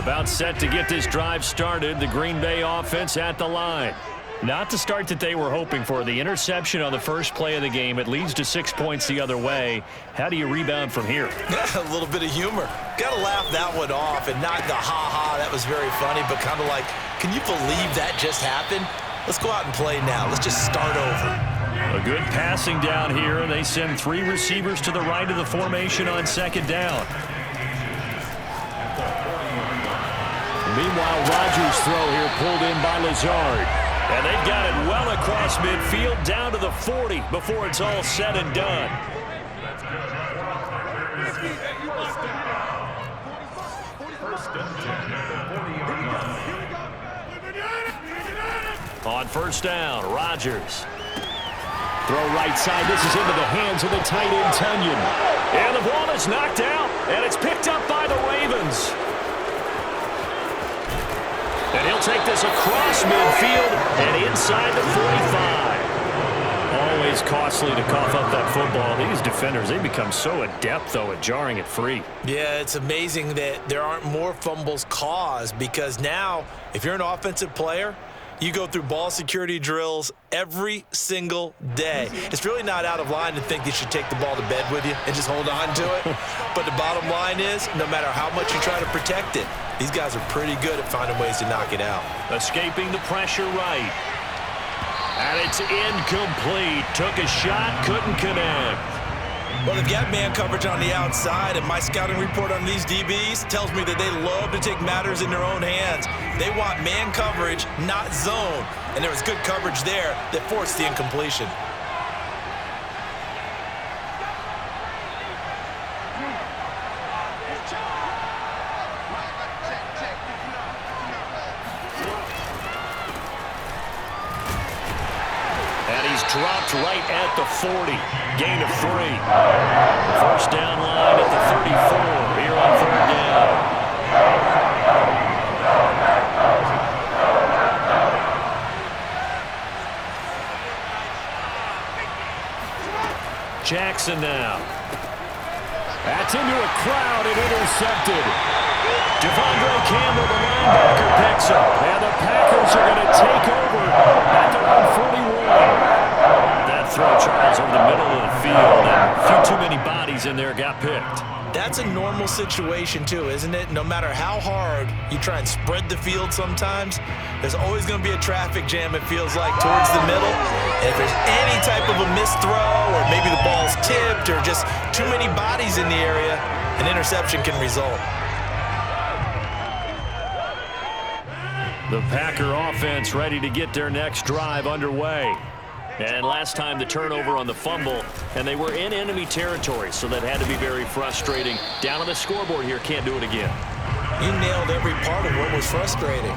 About set to get this drive started. The Green Bay offense at the line. Not the start that they were hoping for. The interception on the first play of the game. It leads to 6 points the other way. How do you rebound from here? A little bit of humor. Got to laugh that one off and not the ha-ha. That was very funny, but kind of like, can you believe that just happened? Let's go out and play now. Let's just start over. A good passing down here. They send 3 receivers to the right of the formation on second down. Meanwhile, Rodgers' throw here pulled in by Lazard. And they've got it well across midfield down to the 40 before it's all said and done. On first down, Rodgers. Throw right side. This is into the hands of the tight end, Tunyon. And the ball is knocked out, and it's picked up by the Ravens. And he'll take this across midfield and inside the 45. Always costly to cough up that football. These defenders, they become so adept, though, at jarring it free. Yeah, it's amazing that there aren't more fumbles caused because now, if you're an offensive player, you go through ball security drills every single day. It's really not out of line to think you should take the ball to bed with you and just hold on to it. But the bottom line is, no matter how much you try to protect it, these guys are pretty good at finding ways to knock it out. Escaping the pressure right. And it's incomplete. Took a shot, couldn't connect. Well, they've got man coverage on the outside, and my scouting report on these DBs tells me that they love to take matters in their own hands. They want man coverage, not zone. And there was good coverage there that forced the incompletion. Dropped right at the 40. Gain of 3. First down line at the 34 here on third down. Jackson now. That's into a crowd and intercepted. Devondre Campbell, the linebacker, picks up. And the Packers are going to take over at their own 41. Throw, Charles, over the middle of the field, and a few too many bodies in there got picked. That's a normal situation, too, isn't it? No matter how hard you try and spread the field sometimes, there's always going to be a traffic jam, it feels like, towards the middle. And if there's any type of a missed throw, or maybe the ball's tipped, or just too many bodies in the area, an interception can result. The Packer offense ready to get their next drive underway. And last time the turnover on the fumble, and they were in enemy territory, so that had to be very frustrating. Down on the scoreboard here, can't do it again. You nailed every part of what was frustrating.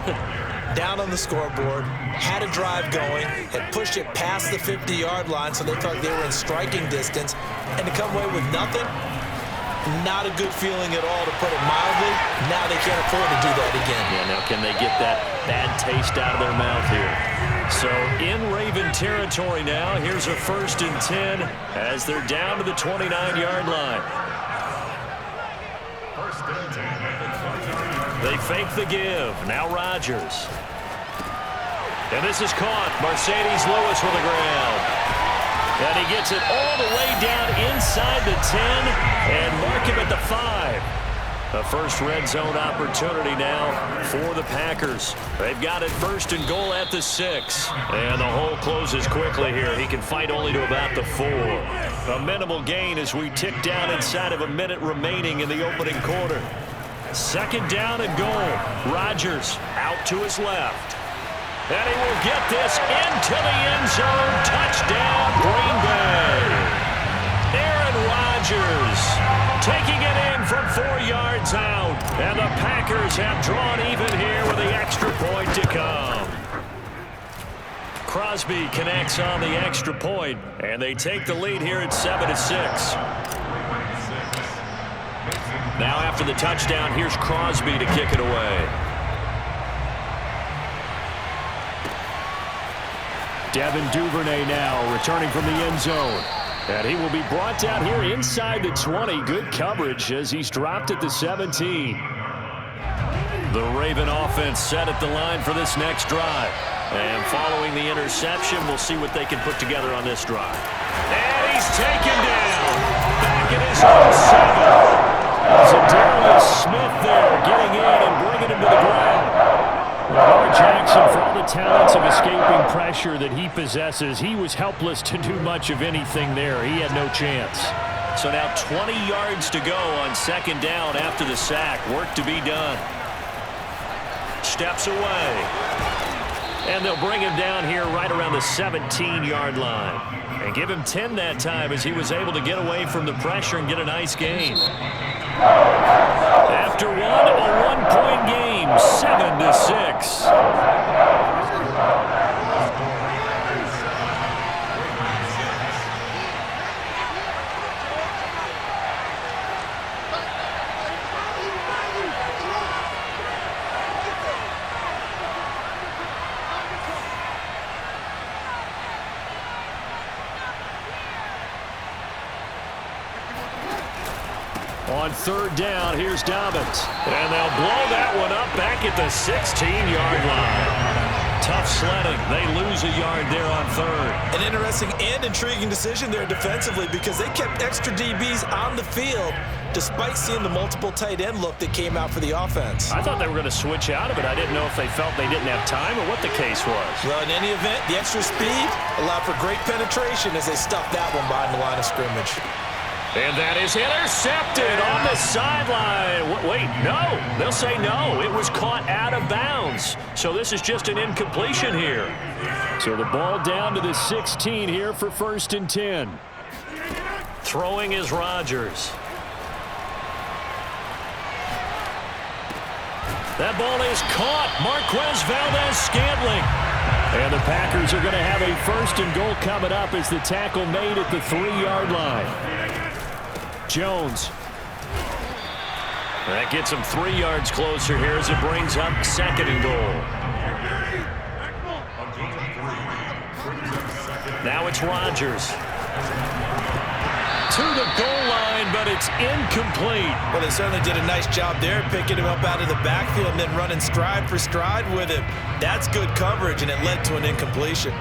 Down on the scoreboard, had a drive going, had pushed it past the 50-yard line, so they felt they were in striking distance, and to come away with nothing, not a good feeling at all, to put it mildly. Now they can't afford to do that again. Yeah, now can they get that bad taste out of their mouth here? So in Raven territory now, here's a 1st and 10 as they're down to the 29-yard line. They fake the give. Now Rodgers. And this is caught. Mercedes Lewis with the ground. And he gets it all the way down inside the 10 and mark him at the 5. A first red zone opportunity now for the Packers. They've got it 1st and goal at the 6. And the hole closes quickly here. He can fight only to about the 4. A minimal gain as we tick down inside of a minute remaining in the opening quarter. 2nd down and goal. Rodgers out to his left. And he will get this into the end zone. Touchdown, Green Bay. Aaron Rodgers taking it in from 4 yards out. And the Packers have drawn even here with the extra point to come. Crosby connects on the extra point, and they take the lead here at 7-6. Now after the touchdown, here's Crosby to kick it away. Devin Duvernay now returning from the end zone. And he will be brought down here inside the 20. Good coverage as he's dropped at the 17. The Raven offense set at the line for this next drive. And following the interception, we'll see what they can put together on this drive. And he's taken down. Back at his own 7. So Darius Smith there getting in and bringing him to the ground. Lamar Jackson, for all the talents of escaping pressure that he possesses, he was helpless to do much of anything there. He had no chance. So now 20 yards to go on second down after the sack. Work to be done. Steps away. And they'll bring him down here right around the 17-yard line. And give him 10 that time as he was able to get away from the pressure and get a nice gain. After a one-point game, 7-6. On third down, here's Dobbins. And they'll blow that one up back at the 16-yard line. Tough sledding. They lose a yard there on third. An interesting and intriguing decision there defensively because they kept extra DBs on the field despite seeing the multiple tight end look that came out for the offense. I thought they were going to switch out of it. I didn't know if they felt they didn't have time or what the case was. Well, in any event, the extra speed allowed for great penetration as they stuffed that one behind the line of scrimmage. And that is intercepted on the sideline. Wait, no. They'll say no. It was caught out of bounds. So this is just an incompletion here. So the ball down to the 16 here for 1st and 10. Throwing is Rodgers. That ball is caught. Marquez Valdez-Scantling. And the Packers are going to have a 1st and goal coming up as the tackle made at the 3-yard line. Jones. That gets him 3 yards closer here as it brings up 2nd and goal. Now it's Rodgers. To the goal line, but it's incomplete. Well, they certainly did a nice job there, picking him up out of the backfield and then running stride for stride with him. That's good coverage, and it led to an incompletion.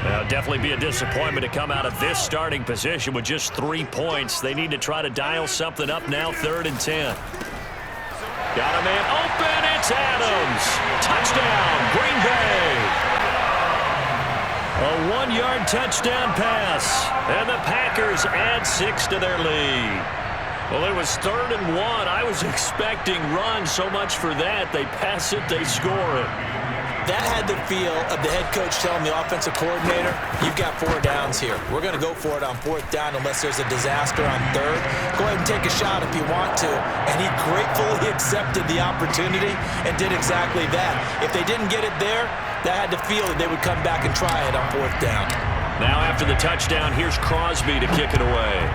Now, definitely be a disappointment to come out of this starting position with just 3 points. They need to try to dial something up now, 3rd and 10. Got a man open. It's Adams. Touchdown, Green Bay. A 1-yard touchdown pass. And the Packers add 6 to their lead. Well, it was 3rd and 1. I was expecting run, so much for that. They pass it, they score it. That had the feel of the head coach telling the offensive coordinator, you've got 4 downs here. We're going to go for it on 4th down unless there's a disaster on 3rd. Go ahead and take a shot if you want to. And he gratefully accepted the opportunity and did exactly that. If they didn't get it there, that had the feel that they would come back and try it on 4th down. Now after the touchdown, here's Crosby to kick it away.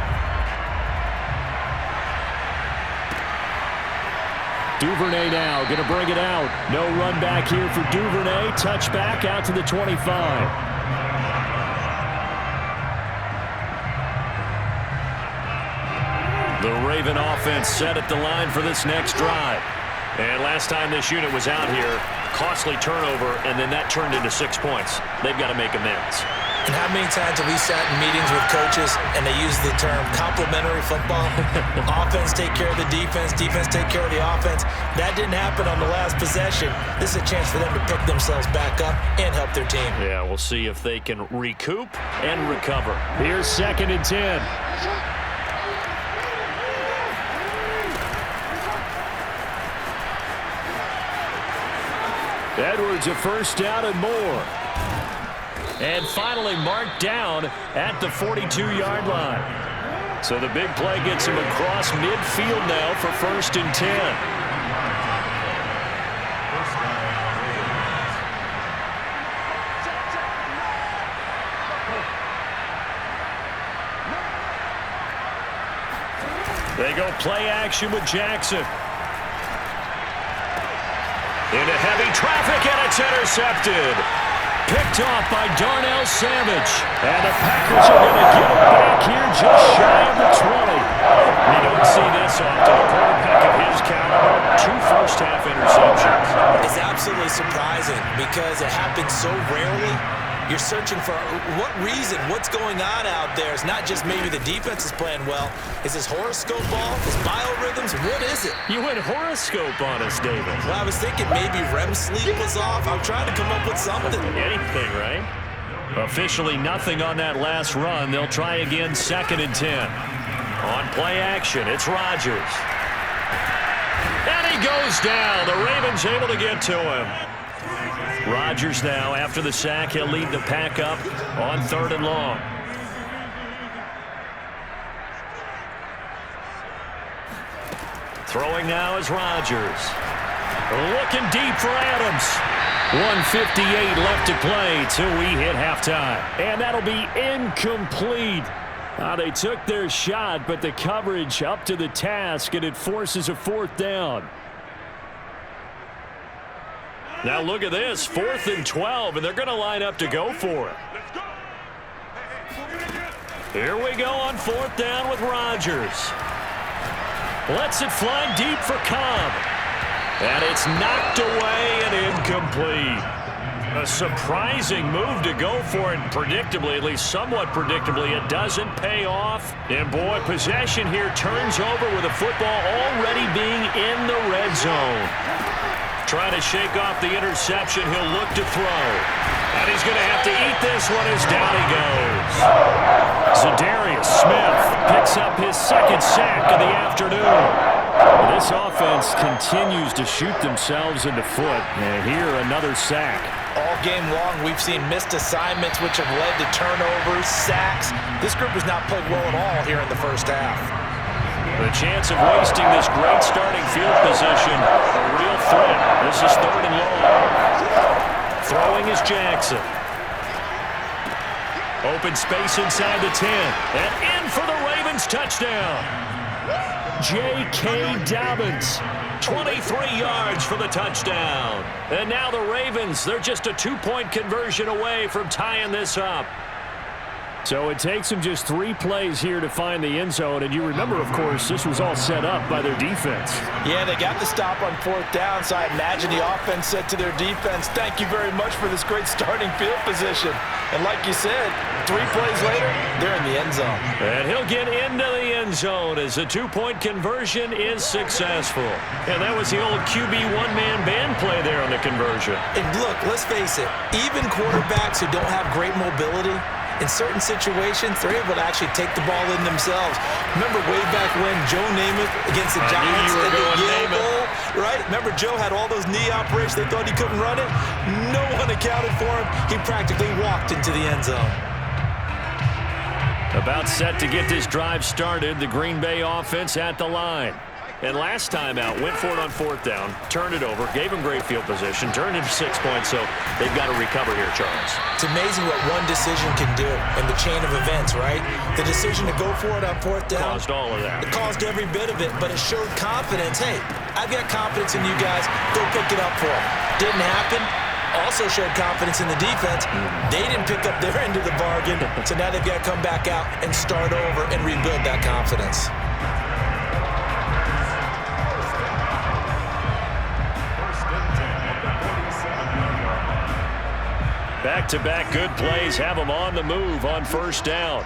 Duvernay now going to bring it out. No run back here for Duvernay. Touchback out to the 25. The Raven offense set at the line for this next drive. And last time this unit was out here, costly turnover, and then that turned into 6 points. They've got to make amends. And how many times have we sat in meetings with coaches and they use the term complementary football? Offense take care of the defense, defense take care of the offense. That didn't happen on the last possession. This is a chance for them to pick themselves back up and help their team. Yeah, we'll see if they can recoup and recover. Here's 2nd and 10. Edwards a 1st down and more. And finally marked down at the 42-yard line. So the big play gets him across midfield now for 1st and 10. They go play action with Jackson. Into heavy traffic, and it's intercepted. picked off by Darnell Savage. And the Packers are going to get it back here just shy of the 20. You don't see this often. A quarterback of his caliber, 2 first-half interceptions. It's absolutely surprising because it happens so rarely. You're searching for what reason, what's going on out there. It's not just maybe the defense is playing well. Is his horoscope off? His biorhythms? What is it? You went horoscope on us, David. Well, I was thinking maybe REM sleep was off. I'm trying to come up with something. Anything, right? Officially nothing on that last run. They'll try again 2nd and 10. On play action, it's Rodgers. And he goes down. The Ravens able to get to him. Rodgers now, after the sack, he'll lead the pack up on 3rd and long. Throwing now is Rodgers. Looking deep for Adams. 1:58 left to play till we hit halftime. And that'll be incomplete. They took their shot, but the coverage up to the task, and it forces a 4th down. Now look at this, 4th and 12, and they're going to line up to go for it. Here we go on 4th down with Rodgers. Lets it fly deep for Cobb. And it's knocked away and incomplete. A surprising move to go for it, predictably, at least somewhat predictably. It doesn't pay off. And boy, possession here turns over with the football already being in the red zone. Trying to shake off the interception. He'll look to throw. And he's going to have to eat this one as down he goes. Za'Darius Smith picks up his 2nd sack of the afternoon. This offense continues to shoot themselves in the foot. And here, another sack. All game long, we've seen missed assignments which have led to turnovers, sacks. This group has not played well at all here in the first half. The chance of wasting this great starting field position, a real threat. This is 3rd and long. Throwing is Jackson. Open space inside the 10. And in for the Ravens touchdown. J.K. Dobbins, 23 yards for the touchdown. And now the Ravens, they're just a 2-point conversion away from tying this up. So it takes them just 3 plays here to find the end zone. And you remember, of course, this was all set up by their defense. Yeah, they got the stop on 4th down, so I imagine the offense said to their defense, thank you very much for this great starting field position. And like you said, 3 plays later, they're in the end zone. And he'll get into the end zone as the 2-point conversion is successful. And that was the old QB one-man band play there on the conversion. And look, let's face it, even quarterbacks who don't have great mobility, in certain situations, they're able to actually take the ball in themselves. Remember way back when Joe Namath against the Giants at the Yale Bowl, right? Remember Joe had all those knee operations. They thought he couldn't run it. No one accounted for him. He practically walked into the end zone. About set to get this drive started, the Green Bay offense at the line. And last time out, went for it on 4th down, turned it over, gave him great field position, turned into 6 points, so they've got to recover here, Charles. It's amazing what one decision can do in the chain of events, right? The decision to go for it on 4th down. Caused all of that. It caused every bit of it, but it showed confidence. Hey, I've got confidence in you guys. Go pick it up for them. Didn't happen. Also showed confidence in the defense. They didn't pick up their end of the bargain, so now they've got to come back out and start over and rebuild that confidence. Back-to-back good plays have them on the move on 1st down.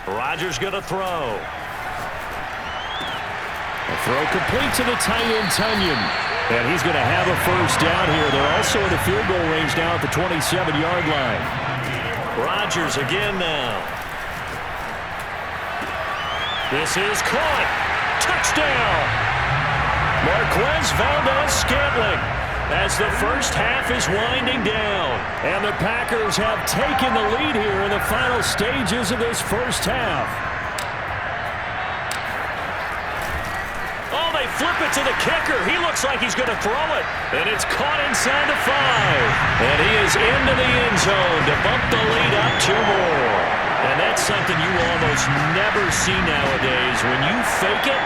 Rodgers going to throw. A throw complete to the tight end, Tunyon. And he's going to have a 1st down here. They're also in the field goal range now at the 27-yard line. Rodgers again now. This is caught. Touchdown. Marquez Valdez-Scantling. As the first half is winding down. And the Packers have taken the lead here in the final stages of this first half. Oh, they flip it to the kicker. He looks like he's going to throw it. And it's caught inside the 5. And he is into the end zone to bump the lead up 2 more. And that's something you almost never see nowadays. When you fake it,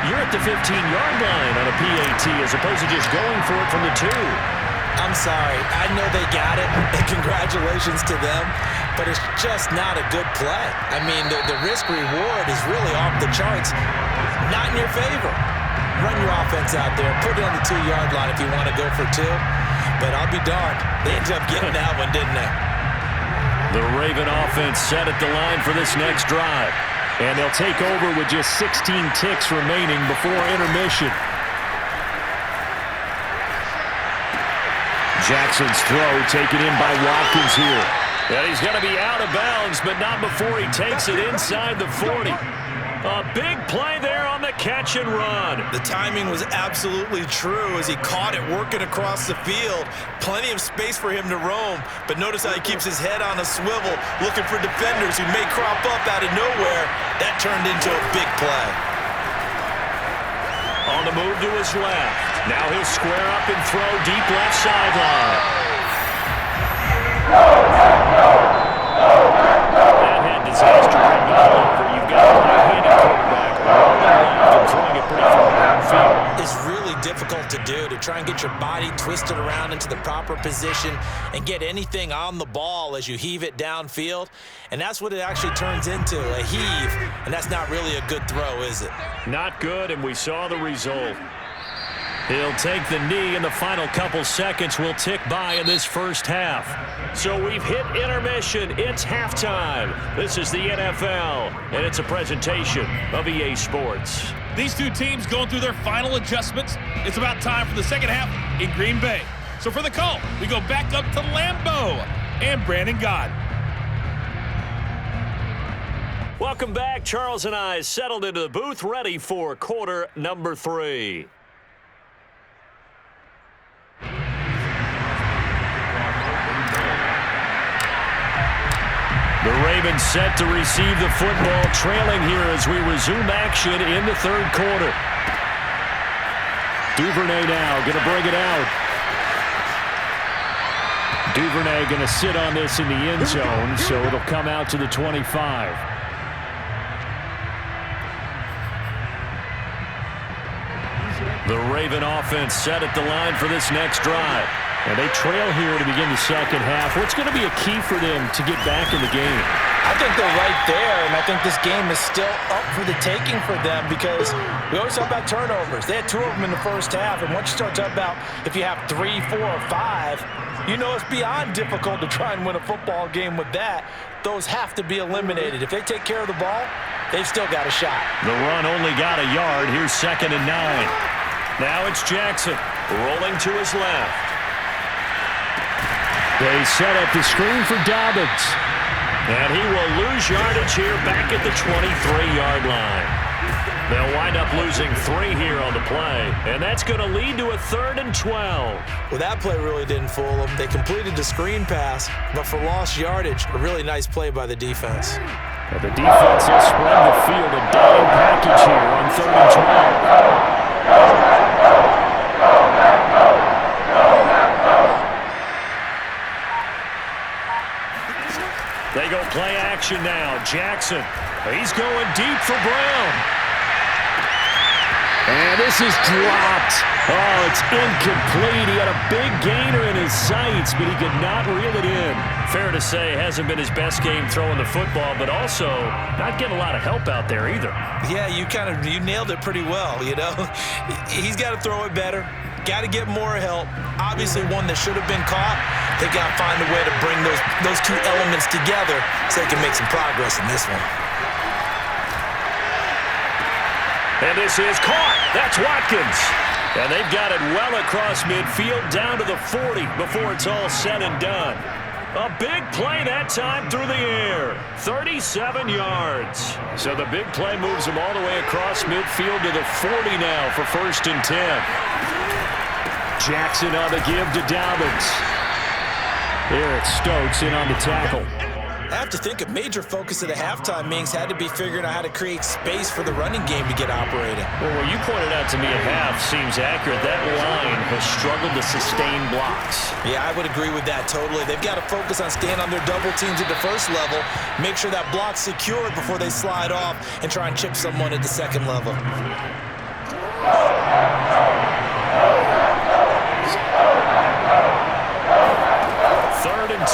you're at the 15-yard line on a PAT as opposed to just going for it from the 2. I'm sorry. I know they got it, and congratulations to them, but it's just not a good play. I mean, the risk-reward is really off the charts, not in your favor. Run your offense out there. Put it on the 2-yard line if you want to go for 2. But I'll be darned. They ended up getting that one, didn't they? The Raven offense set at the line for this next drive. And they'll take over with just 16 ticks remaining before intermission. Jackson's throw taken in by Watkins here. And he's going to be out of bounds, but not before he takes it inside the 40. A big play there on the catch and run. The timing was absolutely true as he caught it working across the field. Plenty of space for him to roam, but notice how he keeps his head on a swivel, looking for defenders who may crop up out of nowhere. That turned into a big play. On the move to his left. Now he'll square up and throw deep left sideline. That had disaster written all over. You've got a right-handed quarterback rolling left and throwing it pretty far downfield. It's really difficult to do, to try and get your body twisted around into the proper position and get anything on the ball as you heave it downfield. And that's what it actually turns into, a heave. And that's not really a good throw, is it? Not good, and we saw the result. He'll take the knee, and the final couple seconds will tick by in this first half. So we've hit intermission. It's halftime. This is the NFL, and it's a presentation of EA Sports. These two teams going through their final adjustments. It's about time for the second half in Green Bay. So for the call, we go back up to Lambeau and Brandon Gott. Welcome back. Charles and I settled into the booth, ready for quarter number 3. The Ravens set to receive the football, trailing here as we resume action in the third quarter. Duvernay now going to bring it out. Duvernay going to sit on this in the end zone, so it'll come out to the 25. The Raven offense set at the line for this next drive. And they trail here to begin the second half. What's going to be a key for them to get back in the game? I think they're right there, and I think this game is still up for the taking for them because we always talk about turnovers. They had 2 of them in the first half, and once you start talking about if you have 3, 4, or 5, you know it's beyond difficult to try and win a football game with that. Those have to be eliminated. If they take care of the ball, they've still got a shot. The run only got a yard. Here's 2nd and 9. Now it's Jackson rolling to his left. They set up the screen for Dobbins. And he will lose yardage here back at the 23-yard line. They'll wind up losing 3 here on the play, and that's going to lead to a 3rd and 12. Well, that play really didn't fool them. They completed the screen pass, but for lost yardage, a really nice play by the defense. Well, the defense will spread the field, a dime package here on 3rd and 12. They go play action now. Jackson, he's going deep for Brown. And this is dropped. Oh, it's incomplete. He had a big gainer in his sights, but he could not reel it in. Fair to say, hasn't been his best game throwing the football, but also not getting a lot of help out there either. Yeah, you nailed it pretty well, you know. He's got to throw it better. Got to get more help. Obviously one that should have been caught. They got to find a way to bring those 2 elements together so they can make some progress in this one. And this is caught. That's Watkins. And they've got it well across midfield down to the 40 before it's all said and done. A big play that time through the air. 37 yards. So the big play moves them all the way across midfield to the 40 now for 1st and 10. Jackson on the give to Dobbins. Eric Stokes in on the tackle. I have to think a major focus of the halftime meetings had to be figuring out how to create space for the running game to get operating. Well, what you pointed out to me at half seems accurate. That line has struggled to sustain blocks. Yeah, I would agree with that totally. They've got to focus on staying on their double teams at the first level, make sure that block's secured before they slide off and try and chip someone at the second level.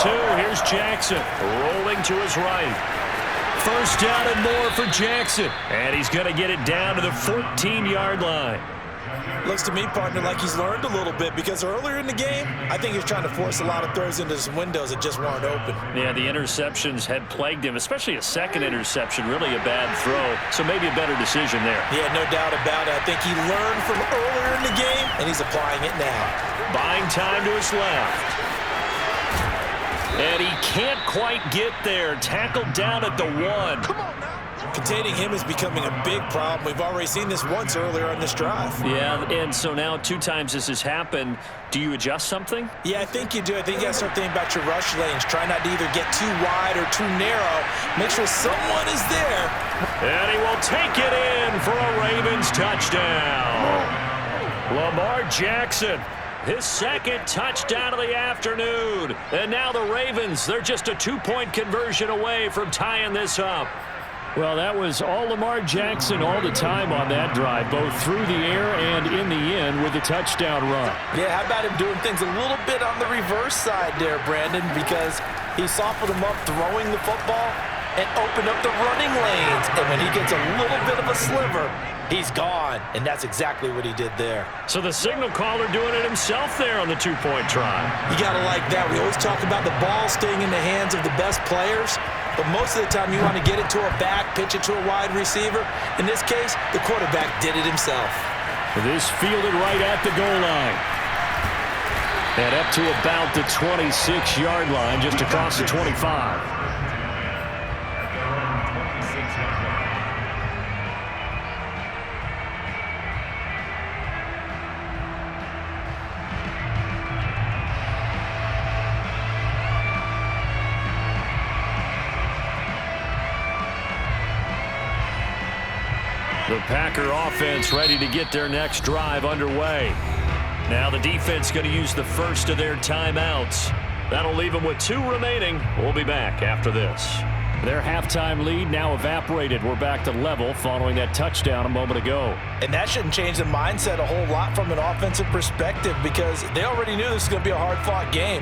2. Here's Jackson rolling to his right. First down and more for Jackson. And he's going to get it down to the 14-yard line. Looks to me, partner, like he's learned a little bit, because earlier in the game, I think he was trying to force a lot of throws into some windows that just weren't open. Yeah, the interceptions had plagued him, especially a second interception, really a bad throw. So maybe a better decision there. Yeah, no doubt about it. I think he learned from earlier in the game, and he's applying it now. Buying time to his left. And he can't quite get there. Tackled down at the 1. Come on now. Containing him is becoming a big problem. We've already seen this once earlier on this drive. Yeah, and so now 2 times this has happened. Do you adjust something? Yeah, I think you do. I think you got to start thinking about your rush lanes. Try not to either get too wide or too narrow. Make sure someone is there. And he will take it in for a Ravens touchdown. Lamar Jackson, his second touchdown of the afternoon. And now the Ravens, they're just a 2-point conversion away from tying this up. Well, that was all Lamar Jackson all the time on that drive, both through the air and in the end with a touchdown run. Yeah, how about him doing things a little bit on the reverse side there, Brandon, because he softened him up throwing the football and opened up the running lanes. And when he gets a little bit of a sliver, he's gone. And that's exactly what he did there. So the signal caller doing it himself there on the 2-point try. You got to like that. We always talk about the ball staying in the hands of the best players. But most of the time, you want to get it to a back, pitch it to a wide receiver. In this case, the quarterback did it himself. This fielded right at the goal line. And up to about the 26-yard line, just across the 25. The Packer offense ready to get their next drive underway. Now the defense going to use the first of their timeouts. That'll leave them with 2 remaining. We'll be back after this. Their halftime lead now evaporated. We're back to level following that touchdown a moment ago. And that shouldn't change the mindset a whole lot from an offensive perspective, because they already knew this was going to be a hard-fought game.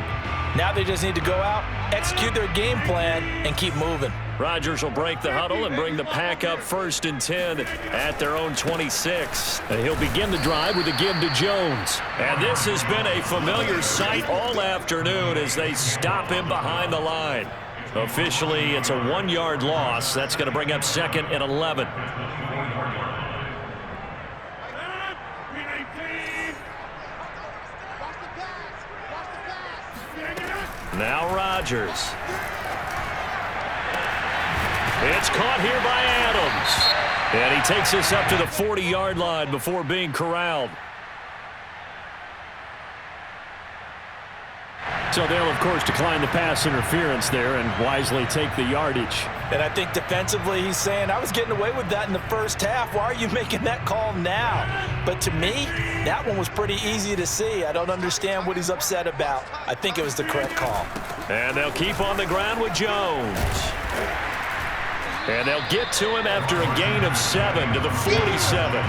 Now they just need to go out, execute their game plan, and keep moving. Rodgers will break the huddle and bring the Pack up 1st and 10 at their own 26. And he'll begin the drive with a give to Jones. And this has been a familiar sight all afternoon as they stop him behind the line. Officially, it's a 1-yard loss. That's going to bring up 2nd and 11. Now Rodgers. It's caught here by Adams. And he takes us up to the 40-yard line before being corralled. So they'll, of course, decline the pass interference there and wisely take the yardage. And I think defensively he's saying, I was getting away with that in the first half. Why are you making that call now? But to me, that one was pretty easy to see. I don't understand what he's upset about. I think it was the correct call. And they'll keep on the ground with Jones. And they'll get to him after a gain of 7 to the 47.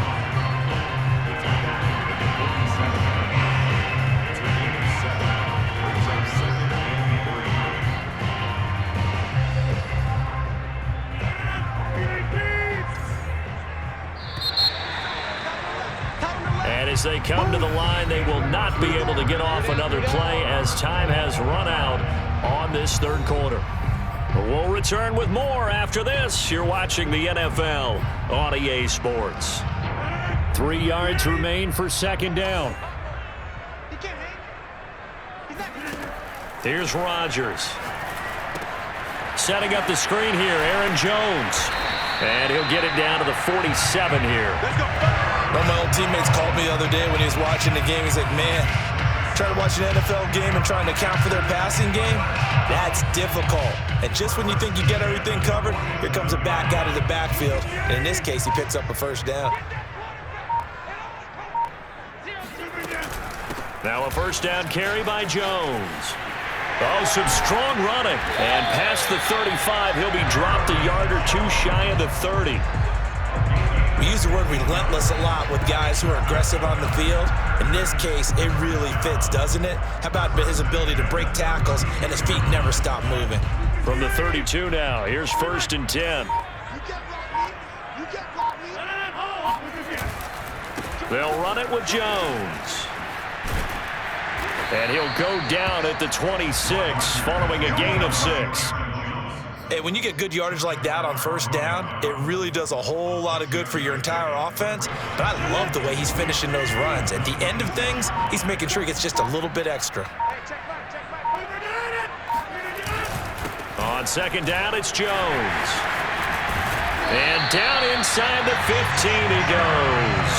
And as they come to the line, they will not be able to get off another play as time has run out on this 3rd quarter. We'll return with more after this. You're watching the NFL on EA Sports. 3 yards remain for 2nd down. Here's Rodgers. Setting up the screen here, Aaron Jones. And he'll get it down to the 47 here. One of my old teammates called me the other day when he was watching the game. He's like, man, trying to watch an NFL game and trying to account for their passing game, that's difficult. And just when you think you get everything covered, here comes a back out of the backfield. And in this case, he picks up a 1st down. Now a 1st down carry by Jones. Oh, some strong running. And past the 35, he'll be dropped a yard or 2 shy of the 30. You use the word relentless a lot with guys who are aggressive on the field. In this case, it really fits, doesn't it? How about his ability to break tackles and his feet never stop moving? From the 32 now, here's 1st and 10. They'll run it with Jones. And he'll go down at the 26 following a gain of 6. Hey, when you get good yardage like that on 1st down, it really does a whole lot of good for your entire offense. But I love the way he's finishing those runs. At the end of things, he's making sure he gets just a little bit extra. On 2nd down, it's Jones. And down inside the 15 he goes.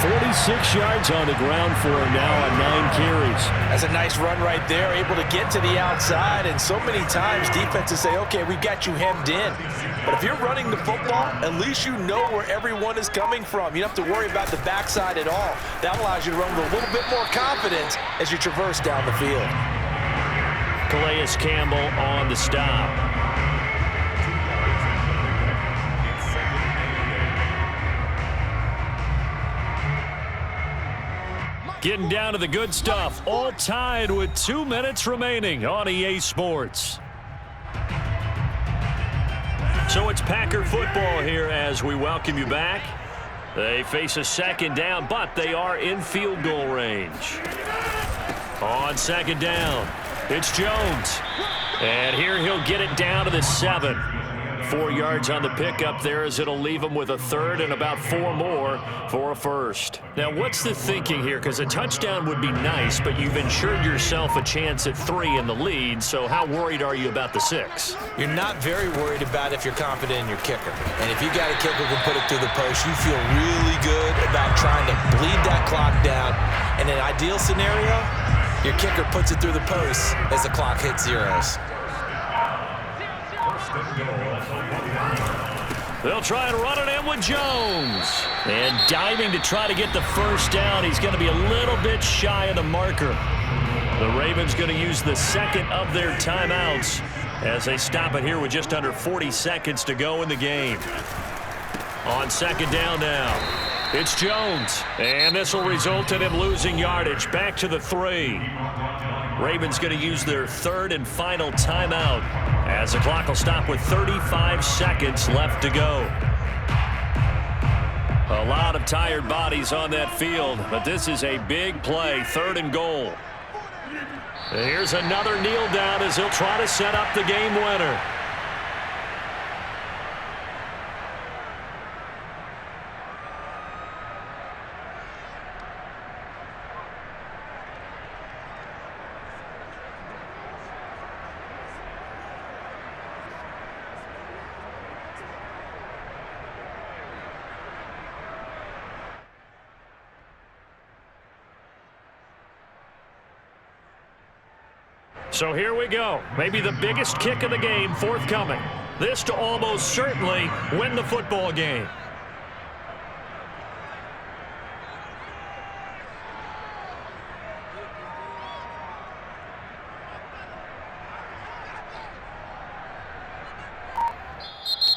46 yards on the ground for him now on 9 carries. That's a nice run right there, able to get to the outside. And so many times defenses say, okay, we got you hemmed in. But if you're running the football, at least you know where everyone is coming from. You don't have to worry about the backside at all. That allows you to run with a little bit more confidence as you traverse down the field. Calais Campbell on the stop. Getting down to the good stuff, all tied with 2 minutes remaining on EA Sports. So it's Packer football here as we welcome you back. They face a 2nd down, but they are in field goal range. On 2nd down, it's Jones. And here he'll get it down to the 7. 4 yards on the pickup there as it'll leave him with a 3rd and about 4 more for a 1st. Now, what's the thinking here? Because a touchdown would be nice, but you've ensured yourself a chance at 3 in the lead, so how worried are you about the 6? You're not very worried about if you're confident in your kicker. And if you got a kicker who can put it through the post, you feel really good about trying to bleed that clock down. In an ideal scenario, your kicker puts it through the post as the clock hits zeros. They'll try and run it in with Jones. And diving to try to get the 1st down. He's going to be a little bit shy of the marker. The Ravens going to use the 2nd of their timeouts as they stop it here with just under 40 seconds to go in the game. On 2nd down now, it's Jones. And this will result in him losing yardage. Back to the 3. Ravens going to use their 3rd and final timeout as the clock will stop with 35 seconds left to go. A lot of tired bodies on that field, but this is a big play, 3rd and goal. Here's another kneel down as he'll try to set up the game winner. So here we go. Maybe the biggest kick of the game forthcoming. This to almost certainly win the football game.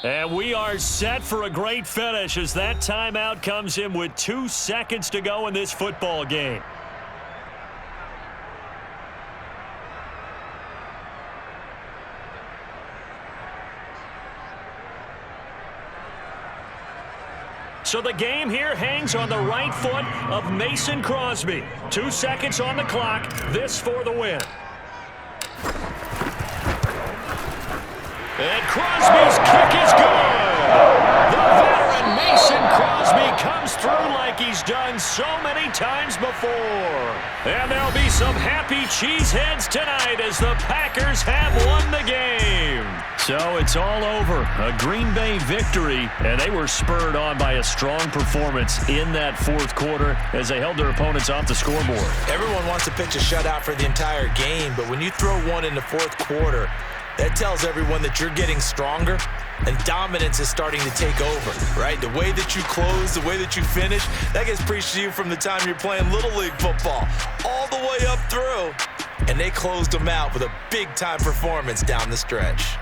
And we are set for a great finish as that timeout comes in with 2 seconds to go in this football game. So the game here hangs on the right foot of Mason Crosby. 2 seconds on the clock. This for the win. And Crosby's kick is good. The veteran Mason Crosby comes through like he's done so many times before. And there'll be some happy cheeseheads tonight as the Packers have won the game. So it's all over. A Green Bay victory, and they were spurred on by a strong performance in that 4th quarter as they held their opponents off the scoreboard. Everyone wants to pitch a shutout for the entire game, but when you throw one in the 4th quarter, that tells everyone that you're getting stronger and dominance is starting to take over, right? The way that you close, the way that you finish, that gets preached to you from the time you're playing Little League football all the way up through. And they closed them out with a big-time performance down the stretch.